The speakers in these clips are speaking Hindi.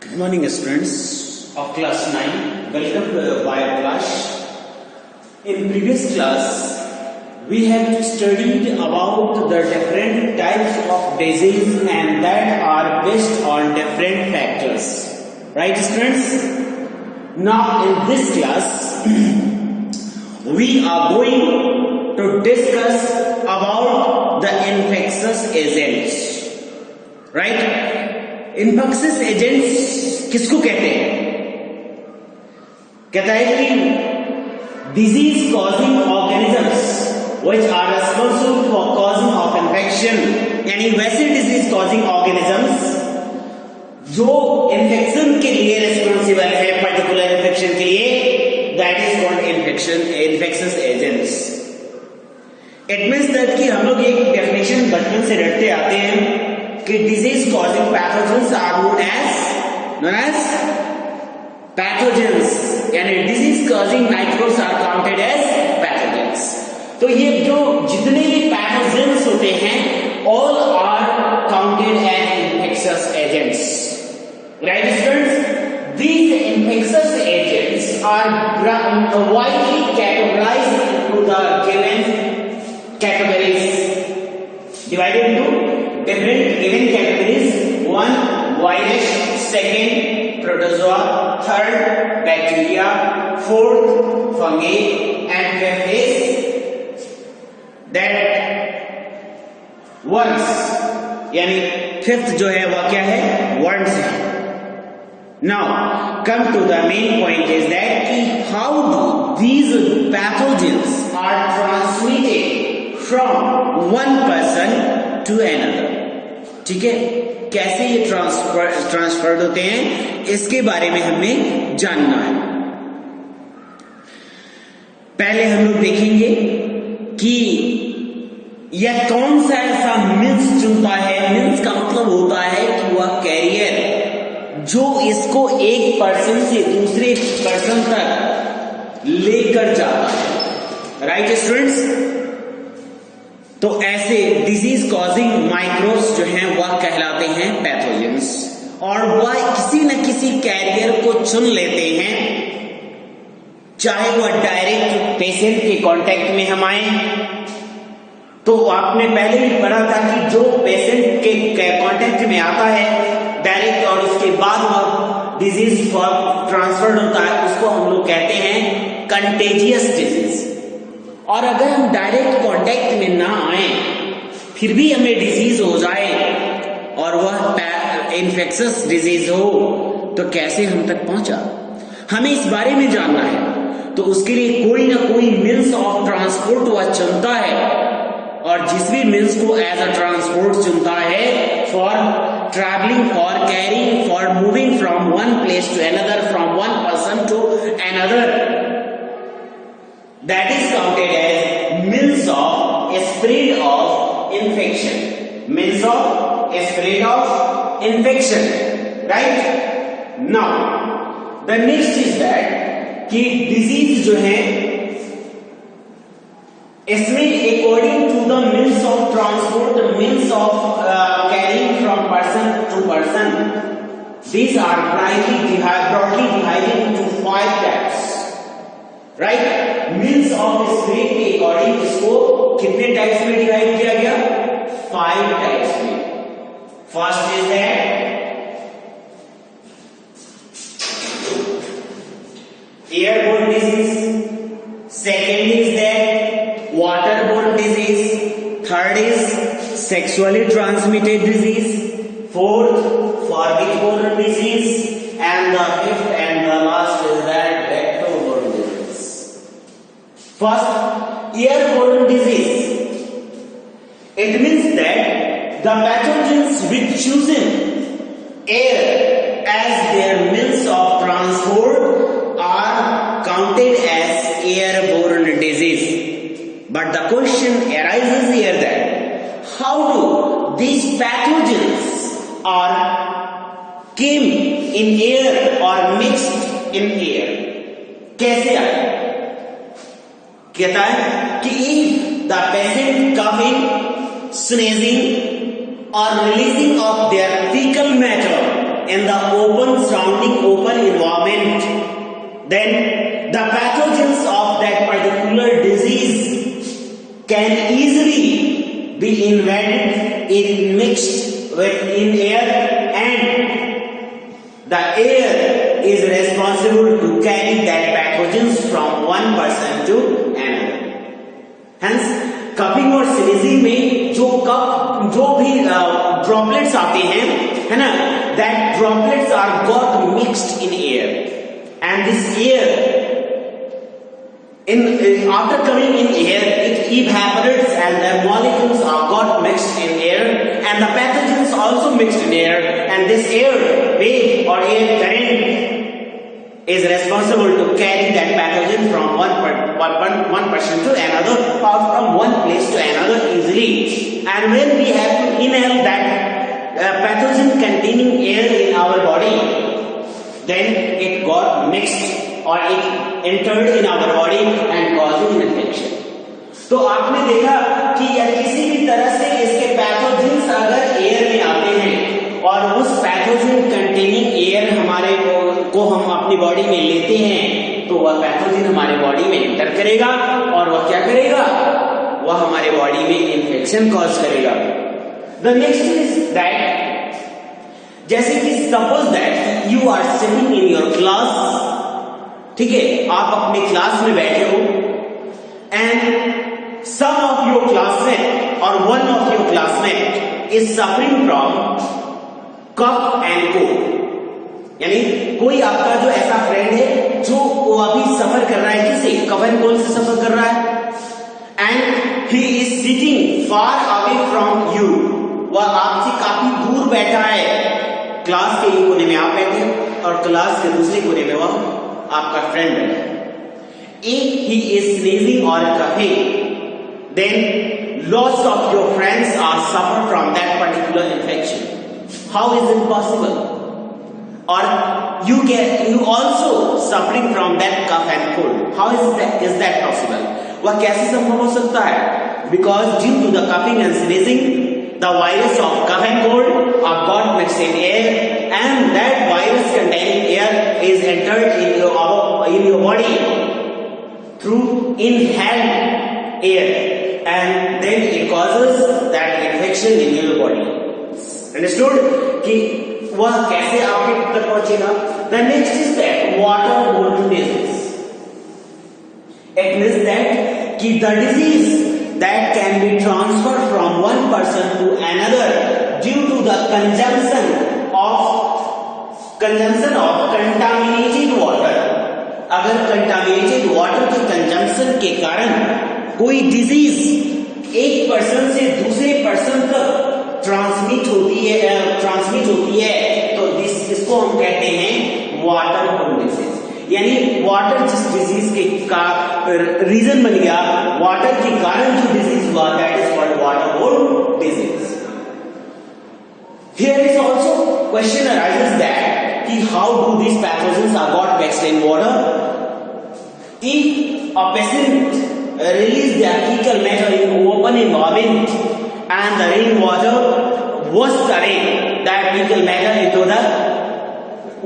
Good morning, students of class 9. Welcome to the bio class. In previous class, we have studied about the different types of disease and that are based on different factors. Right, students? Now, in this class, we are going to discuss about the infectious agents. Right? Infectious agents किसको कहते हैं? कहता है कि disease causing organisms which are responsible for causing of infection, यानी वैसे डिजीज कॉजिंग ऑर्गेनिजम्स जो इन्फेक्शन के लिए रिस्पांसिबल है, पर्टिकुलर इन्फेक्शन के लिए, that is called infectious agents. It means that कि हम लोग एक डेफिनेशन बचपन से रटते आते हैं कि disease causing pathogens are known as pathogens, यानी disease causing microbes are counted as pathogens. तो ये जो जितने भी पैथोजेंस होते हैं all are counted as infectious agents. Right students? These infectious agents are widely categorised into the given categories, divided into different given categories. One, virus. Second, protozoa. Third, bacteria. Fourth, fungi. And fifth is that worms. यानी फिफ्थ जो है वह क्या है? worms है. Now come to the main point is that कि how do these pathogens are transmitted from one person to another. ठीक है, कैसे ये ट्रांसफर्ड होते हैं इसके बारे में हमें जानना है. पहले हम लोग देखेंगे कि यह कौन सा ऐसा मीन्स चुनता है. मीन्स का मतलब होता है कि वह कैरियर जो इसको एक पर्सन से दूसरे पर्सन तक लेकर जाता है. Right students? तो ऐसे डिजीज कॉजिंग माइक्रोब्स जो हैं वह कहलाते हैं पैथोजेंस, और वह किसी न किसी कैरियर को चुन लेते हैं, चाहे वह डायरेक्ट पेशेंट के कांटेक्ट में हम आए. तो आपने पहले भी पढ़ा था कि जो पेशेंट के कांटेक्ट में आता है डायरेक्ट और उसके बाद वह डिजीज ट्रांसफर्ड होता है, उसको हम लोग कहते हैं कंटेजियस डिजीज. और अगर हम डायरेक्ट कांटेक्ट में ना आए फिर भी हमें डिजीज हो जाए और वह इन्फेक्शियस डिजीज हो तो कैसे हम तक पहुंचा, हमें इस बारे में जानना है. तो उसके लिए कोई ना कोई मीन्स ऑफ ट्रांसपोर्ट वह चुनता है, और जिस भी मीन्स को एज अ ट्रांसपोर्ट चुनता है for travelling, for carrying, for moving from one place to another, from one person to another, that is counted as means of spread of infection. Means of spread of infection. Right? Now, the next is that कि disease जो है इसमें according to the means of transport, the means of carrying from person to person, these are broadly divided into 5 types. Right? Means of spread के अकॉर्डिंग इसको कितने टाइप्स में डिवाइड किया गया? 5 टाइप्स में. First is airborne disease, second is that waterborne disease, third is sexually transmitted disease, fourth formic disease, and the fifth and the last is that first, airborne disease. It means that the pathogens which chosen air as their means of transport are counted as airborne disease. But the question arises here that how do these pathogens came in air or mixed in air? कैसे आए? कहता है कि if the patient coughing, sneezing or releasing of their fecal matter in the open surrounding, open environment, then the pathogens of that particular disease can easily be invaded in mixed in air, and the air is responsible to carry that pathogens from one person to another. Hence coughing और स्नीजिंग में जो भी ड्रॉपलेट्स आते हैं, है ना, that droplets are got mixed in air, and this air after coming in air, it evaporates and the molecules are got mixed in air, and the pathogens also mixed in air, and this air wave or air current is responsible to carry that pathogen from one person to another, or from one place to another easily. And when we have to inhale that pathogen containing air in our body, then it got mixed or it entered in our body and causing infection. तो आपने देखा कि या किसी भी तरह से इसके पैथोजेंस अगर एयर में आते हैं और उस पैथोजन कंटेनिंग एयर हमारे को हम अपनी बॉडी में लेते हैं, तो वह पैथोजन हमारे बॉडी में एंटर करेगा और वह क्या करेगा, वह हमारे बॉडी में इन्फेक्शन कॉज करेगा. द नेक्स्ट इज दैट, जैसे कि suppose that you are sitting in your class, ठीक है, आप अपने क्लास में बैठे हो, and some of your classmate और one of your classmate is suffering from cough and cold, यानी कोई आपका जो ऐसा फ्रेंड है जो वो अभी सफर कर रहा है, किसे, कफ एंड कोल्ड से सफर कर रहा है, and he is sitting far away from you, वह आपसे काफी दूर बैठा है. क्लास के एक कोने में आप बैठे और क्लास के दूसरे कोने में वह आपका फ्रेंड है. If he is sneezing or coughing, then lots of your friends are suffer from that particular infection. How is it possible? Or you also suffering from that cough and cold. How is that possible? वह कैसे संभव हो सकता है? Because due to the coughing and sneezing, the virus of cough and cold are got mixed in air, and that virus containing air is entered in your body through inhaled air, and then it causes that infection in your body. Understood? कि वह कैसे आपके तक पहुंचेगा? The next is that waterborne disease. It means that कि the disease that can be transferred from one person to another due to the consumption of contaminated water. अगर कंटामिनेटेड वाटर के कंजम्पशन के कारण कोई डिजीज एक पर्सन से दूसरे पर्सन तक ट्रांसमिट होती है, तो इसको हम कहते हैं वाटरबोर्न डिजीज. यानी वाटर जिस डिजीज के का रीजन बन गया, वाटर के कारण जो डिजीज हुआ, that is called waterborne disease. Here is also question arises that how do these pathogens are got mixed in water? If a patient release their fecal matter in open environment and the rainwater washes away that fecal matter into the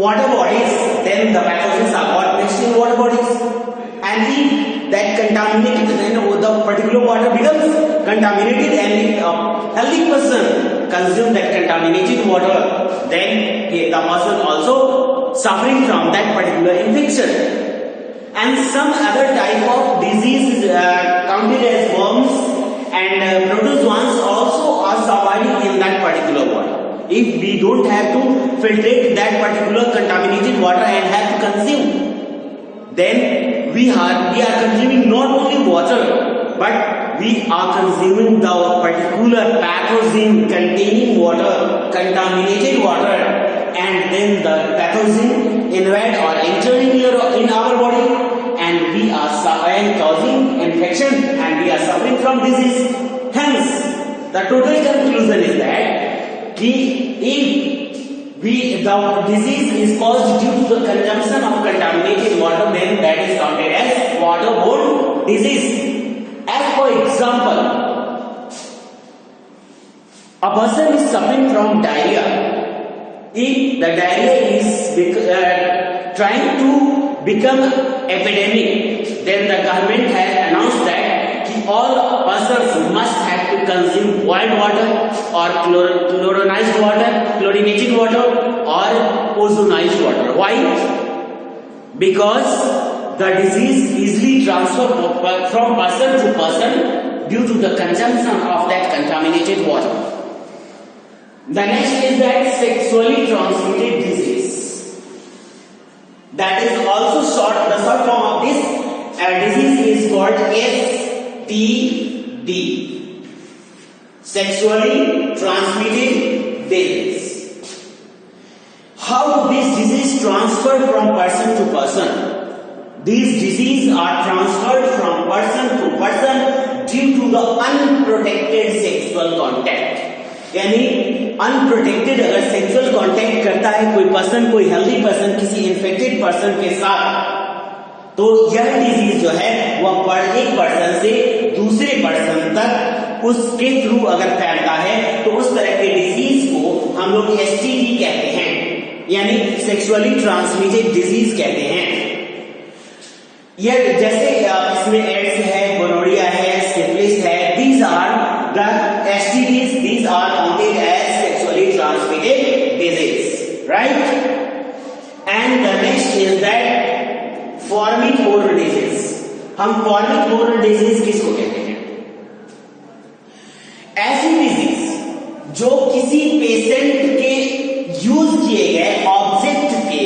water bodies, then the pathogens are got mixed in water bodies. And if that contaminated, then the particular water becomes contaminated, and a healthy person consume that contaminated water, then the person also suffering from that particular infection. And some other type of disease counted as worms and protozoans also are surviving in that particular water. If we don't have to filtrate that particular contaminated water and have to consume, then we are consuming not only water, but we are consuming the particular pathogen containing water, contaminated water, and then the pathogen invade or enter in our body, and we are causing infection, and we are suffering from disease. Hence, the total conclusion is that if the disease is caused due to the consumption of contaminated water, then that is counted as waterborne disease. As for example, a person is suffering from diarrhea, if the diarrhea is trying to become epidemic, then the government has announced that all persons must have to consume boiled water or chlorinated water or ozonized water. Why? Because the disease easily transferred from person to person due to the consumption of that contaminated water. The next is that sexually transmitted disease. That is also the short form of this disease is called STD. Sexually transmitted disease. How this disease transferred from person to person? These diseases are transferred from person to person due to the unprotected sexual contact. यानी अनप्रोटेक्टेड अगर सेक्सुअल कांटेक्ट करता है कोई पर्सन, कोई हेल्दी पर्सन किसी इन्फेक्टेड पर्सन के साथ, तो यह डिजीज जो है वह एक पर्सन से दूसरे पर्सन तक उसके थ्रू अगर फैलता है तो उस तरह के डिजीज को हम लोग एसटीडी कहते हैं, यानी सेक्सुअली ट्रांसमिटेड डिजीज कहते हैं। यह जैसे इसमें एड्स है, गोनोरिया है, सिफिलिस है, these are the STDs, these are counted as sexually transmitted disease, right? And the next is that formicable disease. हम formicable disease किसको कहते हैं? ऐसी डिजीज जो किसी पेशेंट के यूज किए गए ऑब्जेक्ट के,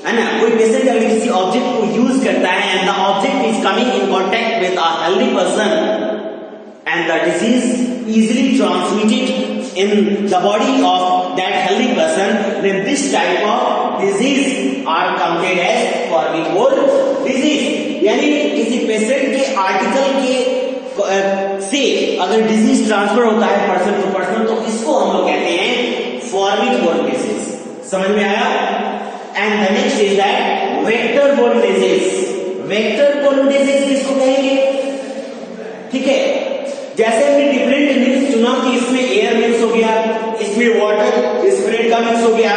है ना, कोई पेशेंट अगर किसी ऑब्जेक्ट को यूज करता है and the object is coming in contact with a healthy person and the disease easily transmitted in the body of that healthy person, then this type of disease are counted as formicable disease. यानी किसी पेशेंट के आर्टिकल के से अगर डिजीज ट्रांसफर होता है पर्सन टू पर्सन तो इसको हम लोग कहते हैं formicable disease. समझ में आया? And the next is that vector-borne disease. Vector-borne disease किसको कहेंगे? ठीक है, जैसे हमने डिफरेंट मीन्स चुना कि इसमें एयर मिक्स हो गया, इसमें वाटर स्प्रेड का मिक्स हो गया,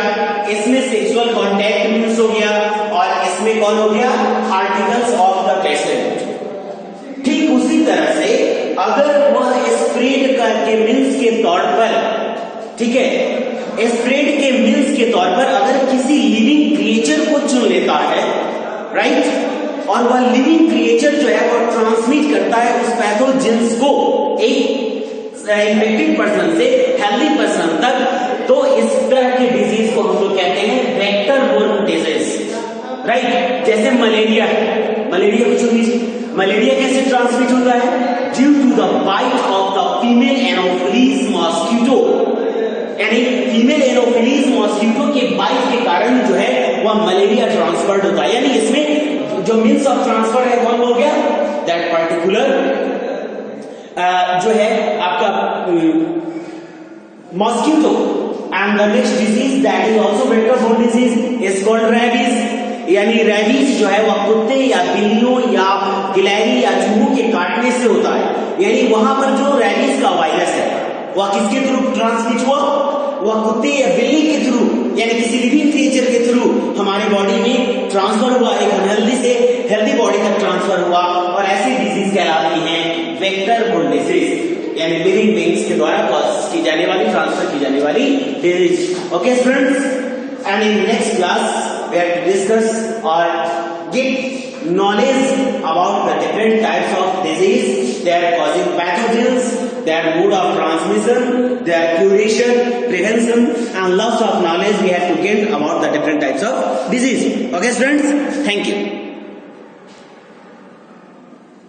इसमें सेक्सुअल कांटेक्ट मिक्स हो गया और इसमें कौन हो गया? Articles of the patient. ठीक उसी तरह से अगर वह स्प्रेड के मीन्स के तौर पर, ठीक है, स्प्रेड के मीन्स के तौर पर अगर किसी लिविंग क्रिएचर को चुन लेता है, राइट, और वह लिविंग क्रिएचर जो है वो ट्रांसमिट करता है उस पैथोजेंस को एक इन्फेक्टेड पर्सन से हेल्दी पर्सन तक, तो इस तरह के डिजीज को हम लोग कहते हैं वेक्टर बोर्न डिजीज, राइट। जैसे मलेरिया, मलेरिया को चुन लीजिए, मलेरिया कैसे ट्रांसमिट होता है? Due to the bite of the female anopheles mosquito, यानी फीमेल एनोफिलीज मॉस्किटो के बाइट के कारण जो है वह मलेरिया ट्रांसफर्ड होता है। यानी इसमें जो मीन्स ऑफ ट्रांसफर है कौन हो गया? दैट पर्टिकुलर जो है आपका mosquito. And the next disease that is also vector-born disease is called rabies, यानी रेबीज जो है वह कुत्ते या बिल्लियों या गिलहरी या चूहों के काटने से होता है। यानी वहां पर जो रेबीज का वायरस है वह किसके थ्रू ट्रांसमिट हुआ? वह कुत्ते या बिल्ली के थ्रू, यानी किसी लिविंग क्रिएचर के थ्रू हमारे बॉडी में ट्रांसफर हुआ, एक अनहेल्दी से हेल्दी बॉडी तक ट्रांसफर हुआ, और ऐसी डिजीज कहलाती हैं वेक्टर-बोर्न डिजीज, यानी लिविंग बीइंग्स के द्वारा कॉज की जाने वाली, ट्रांसफर की जाने वाली disease. Okay students, and in next class we have to discuss or get knowledge about the different types of disease, their causing pathogens, their mode of transmission, their curation, prevention, and lots of knowledge we have to gain about the different types of disease. Okay students, thank you.